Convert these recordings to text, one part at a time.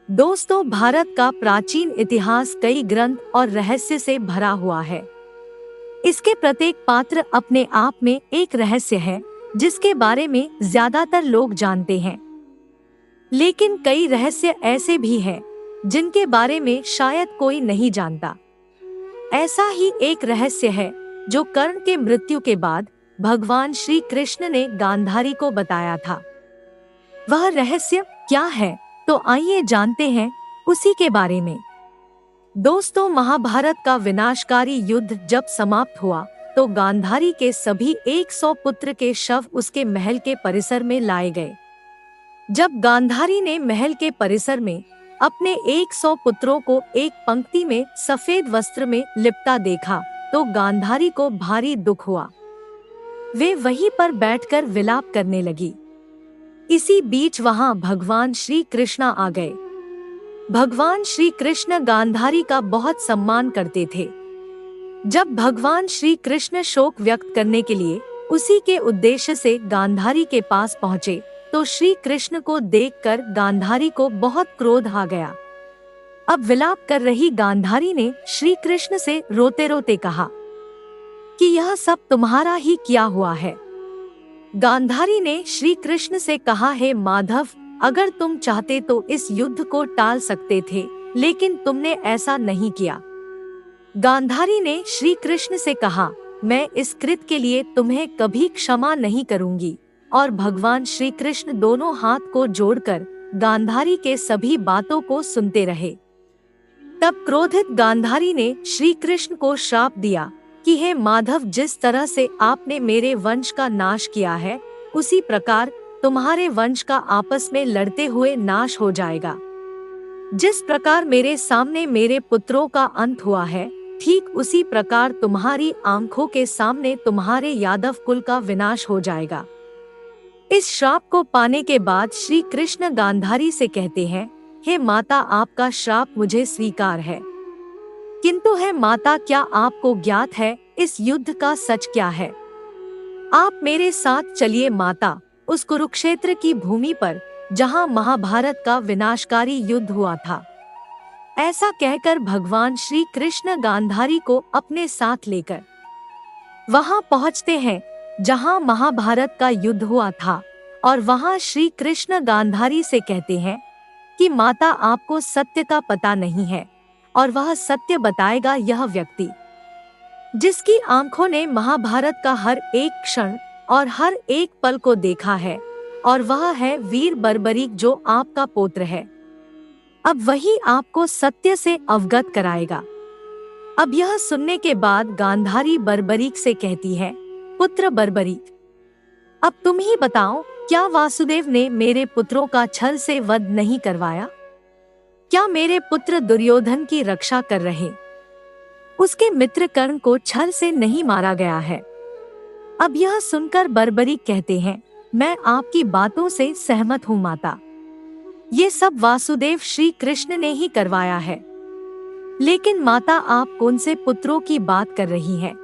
दोस्तों, भारत का प्राचीन इतिहास कई ग्रंथ और रहस्य से भरा हुआ है। इसके प्रत्येक पात्र अपने आप में एक रहस्य है जिसके बारे में ज्यादातर लोग जानते हैं। लेकिन कई रहस्य ऐसे भी हैं जिनके बारे में शायद कोई नहीं जानता। ऐसा ही एक रहस्य है जो कर्ण के मृत्यु के बाद भगवान श्री कृष्ण ने गांधारी को बताया था। वह रहस्य क्या है, तो आइए जानते हैं उसी के बारे में। दोस्तों, महाभारत का विनाशकारी युद्ध जब समाप्त हुआ तो गांधारी के सभी 100 पुत्र के शव उसके महल के परिसर में लाए गए। जब गांधारी ने महल के परिसर में अपने 100 पुत्रों को एक पंक्ति में सफेद वस्त्र में लिपटा देखा तो गांधारी को भारी दुख हुआ। वे वहीं पर बैठकर विलाप करने लगी। इसी बीच वहां भगवान श्री कृष्ण आ गए। भगवान श्री कृष्ण गांधारी का बहुत सम्मान करते थे। जब भगवान श्री कृष्ण शोक व्यक्त करने के लिए उसी के उद्देश्य से गांधारी के पास पहुँचे तो श्री कृष्ण को देखकर गांधारी को बहुत क्रोध आ गया। अब विलाप कर रही गांधारी ने श्री कृष्ण से रोते रोते कहा कि यह सब तुम्हारा ही किया हुआ है। गांधारी ने श्री कृष्ण से कहा, हे माधव, अगर तुम चाहते तो इस युद्ध को टाल सकते थे, लेकिन तुमने ऐसा नहीं किया। गांधारी ने श्री कृष्ण से कहा, मैं इस कृत्य के लिए तुम्हें कभी क्षमा नहीं करूंगी। और भगवान श्री कृष्ण दोनों हाथ को जोड़कर गांधारी के सभी बातों को सुनते रहे। तब क्रोधित गांधारी ने श्री कृष्ण को श्राप दिया कि हे माधव, जिस तरह से आपने मेरे वंश का नाश किया है उसी प्रकार तुम्हारे वंश का आपस में लड़ते हुए नाश हो जाएगा। जिस प्रकार मेरे सामने मेरे पुत्रों का अंत हुआ है, ठीक उसी प्रकार तुम्हारी आंखों के सामने तुम्हारे यादव कुल का विनाश हो जाएगा। इस श्राप को पाने के बाद श्री कृष्ण गांधारी से कहते हैं, हे माता, आपका श्राप मुझे स्वीकार है। किंतु हे माता, क्या आपको ज्ञात है इस युद्ध का सच क्या है? आप मेरे साथ चलिए माता, उस कुरुक्षेत्र की भूमि पर जहां महाभारत का विनाशकारी युद्ध हुआ था। ऐसा कहकर भगवान श्री कृष्ण गांधारी को अपने साथ लेकर वहां पहुंचते हैं जहां महाभारत का युद्ध हुआ था, और वहां श्री कृष्ण गांधारी से कहते हैं कि माता, आपको सत्य का पता नहीं है और वह सत्य बताएगा यह व्यक्ति जिसकी आंखों ने महाभारत का हर एक क्षण और हर एक पल को देखा है, और वह है वीर बर्बरीक जो आपका पुत्र है। अब वही आपको सत्य से अवगत कराएगा। अब यह सुनने के बाद गांधारी बर्बरीक से कहती है, पुत्र बर्बरीक, अब तुम ही बताओ, क्या वासुदेव ने मेरे पुत्रों का छल से वध नहीं करवाया? क्या मेरे पुत्र दुर्योधन की रक्षा कर रहे उसके मित्र कर्ण को छल से नहीं मारा गया है? अब यह सुनकर बर्बरीक कहते हैं, मैं आपकी बातों से सहमत हूँ माता। ये सब वासुदेव श्री कृष्ण ने ही करवाया है। लेकिन माता, आप कौन से पुत्रों की बात कर रही हैं?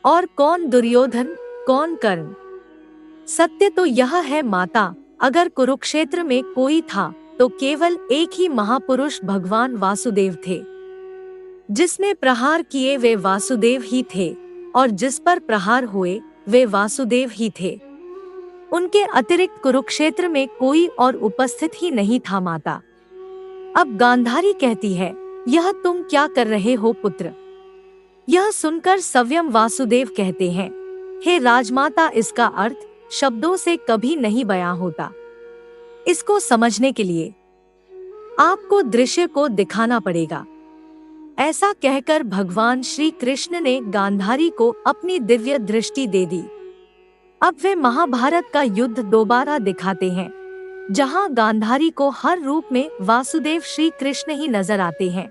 और कौन दुर्योधन, कौन कर्ण? सत्य तो यह है माता, अगर कुरुक्षेत्र में कोई था तो केवल एक ही महापुरुष भगवान वासुदेव थे। जिसने प्रहार किए वे वासुदेव ही थे, और जिस पर प्रहार हुए वे वासुदेव ही थे। उनके अतिरिक्त कुरुक्षेत्र में कोई और उपस्थित ही नहीं था माता। अब गांधारी कहती है, यह तुम क्या कर रहे हो पुत्र? यह सुनकर स्वयं वासुदेव कहते हैं, हे राजमाता, इसका अर्थ शब्दों से कभी नहीं बयां होता। इसको समझने के लिए आपको दृश्य को दिखाना पड़ेगा। ऐसा कहकर भगवान श्री कृष्ण ने गांधारी को अपनी दिव्य दृष्टि दे दी। अब वे महाभारत का युद्ध दोबारा दिखाते हैं, जहां गांधारी को हर रूप में वासुदेव श्री कृष्ण ही नजर आते हैं।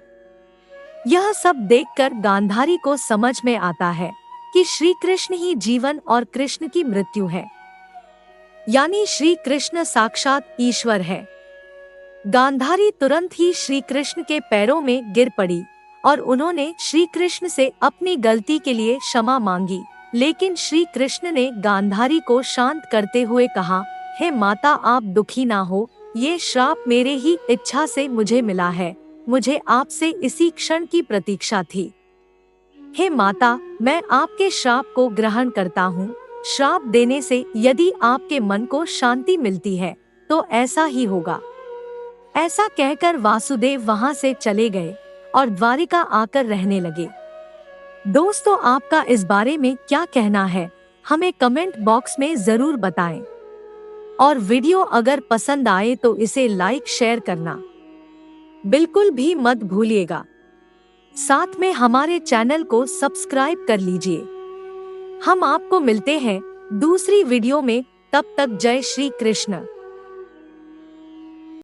यह सब देखकर गांधारी को समझ में आता है कि श्री कृष्ण ही जीवन और कृष्ण की मृत्यु है, यानी श्री कृष्ण साक्षात ईश्वर है। गांधारी तुरंत ही श्री कृष्ण के पैरों में गिर पड़ी और उन्होंने श्री कृष्ण से अपनी गलती के लिए क्षमा मांगी। लेकिन श्री कृष्ण ने गांधारी को शांत करते हुए कहा, हे माता, आप दुखी ना हो, ये श्राप मेरे ही इच्छा से मुझे मिला है, मुझे आपसे इसी क्षण की प्रतीक्षा थी। हे माता, मैं आपके श्राप को ग्रहण करता हूँ। श्राप देने से यदि आपके मन को शांति मिलती है तो ऐसा ही होगा। ऐसा कहकर वासुदेव वहां से चले गए और द्वारिका आकर रहने लगे। दोस्तों, आपका इस बारे में क्या कहना है, हमें कमेंट बॉक्स में जरूर बताएं। और वीडियो अगर पसंद आए तो इसे लाइक शेयर करना बिल्कुल भी मत भूलिएगा। साथ में हमारे चैनल को सब्सक्राइब कर लीजिए। हम आपको मिलते हैं दूसरी वीडियो में, तब तक जय श्री कृष्ण।